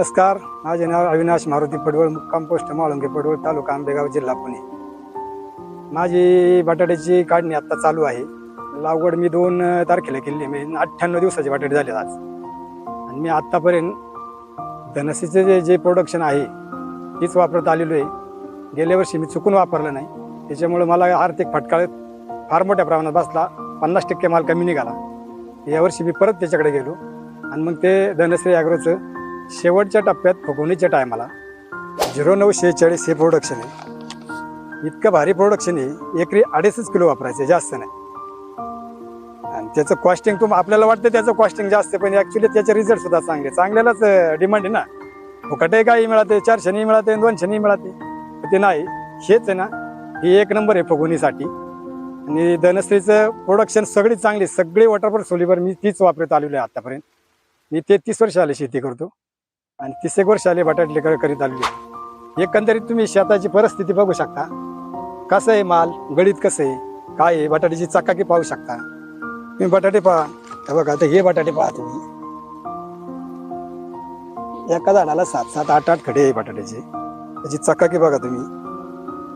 नमस्कार, माझे नाव अविनाश मारुती पडवळ, मुक्काम पोस्ट माळुंगे पडवळ, तालुका आंबेगाव, जिल्हा पुणे। माझी बटाट्याची काढणी आता चालू आहे। लागवड मी 2 तारखेला केली। मी 98 दिवसाचे बटाटे झाले आज। आणि मी आतापर्यंत धनसीचे जे प्रोडक्शन आहे तीच वापरत आलेलो आहे। गेल्या वर्षी मी चुकून वापरलं नाही, त्याच्यामुळे मला आर्थिक फटका फार मोठ्या प्रमाणात बसला। 50% माल कमी निघाला। यावर्षी मी परत त्याच्याकडे गेलो आणि मग ते धनश्री ॲग्रोचं शेवटच्या टप्प्यात फुगवणीच्या टायमाला 0946 हे प्रोडक्शन आहे। इतकं भारी प्रोडक्शन आहे, एकरी 2.5 किलो वापरायचं, जास्त नाही। आणि त्याचं कॉस्टिंग आपल्याला वाटतं त्याचं कॉस्टिंग जास्त, पण ॲक्च्युली त्याचे रिझल्ट सुद्धा चांगल्यालाच डिमांड आहे ना। फुकटे काही मिळते, 400 मिळते, 200 मिळते, ते नाही। हेच आहे ना, ही 1 नंबर आहे फुगवणीसाठी। आणि धनश्रीचं प्रोडक्शन सगळी चांगली, सगळी वॉटरफॉल सोलीवर मी तीच वापरत आलेलो आहे आतापर्यंत। मी 33 वर्ष आले शेती करतो आणि 30 वर्ष आले बटाटे करीत आलेले आहे। एकंदरीत तुम्ही शेताची परिस्थिती बघू शकता, कसं आहे माल, गळीत कसं आहे, काय आहे, बटाट्याची चकाकी पाहू शकता तुम्ही। बटाटे पहा, हे बघा, आता हे बटाटे पहा तुम्ही, एका झाडाला 7-7, 8-8 खडे आहे बटाट्याचे। त्याची चकाकी बघा तुम्ही,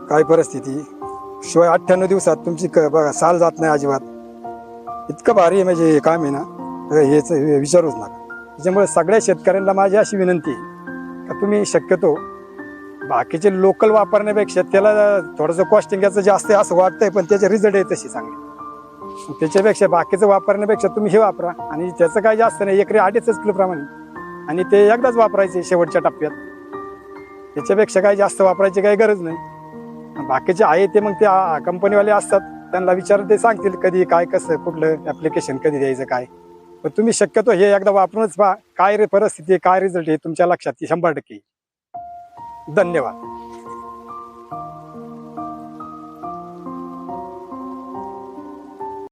काय परिस्थिती। शिवाय 98 दिवसात तुमची बघा साल जात नाही अजिबात। इतकं भारी आहे म्हणजे काम आहे ना, हेच विचारूच नका। त्याच्यामुळे सगळ्या शेतकऱ्यांना माझी अशी विनंती आहे का तुम्ही शक्यतो बाकीचे लोकल वापरण्यापेक्षा, त्याला थोडंसं कॉस्टिंग याचं जास्त आहे असं वाटतंय, पण त्याचे रिझल्ट आहे तशी चांगले। त्याच्यापेक्षा बाकीचं वापरण्यापेक्षा तुम्ही हे वापरा, आणि त्याचं काही जास्त नाही, एकरी 2.5 किलो प्रमाणे, आणि ते एकदाच वापरायचे शेवटच्या टप्प्यात। त्याच्यापेक्षा काही जास्त वापरायची काही गरज नाही। बाकीचे आहे ते मग ते कंपनीवाले असतात, त्यांना विचारून ते सांगतील कधी काय, कसं, कुठलं ॲप्लिकेशन कधी द्यायचं काय। पण तुम्ही शक्यतो हे एकदा वापरूनच पहा, काय परिस्थिती, काय रिझल्ट आहे तुमच्या लक्षात 100%। धन्यवाद।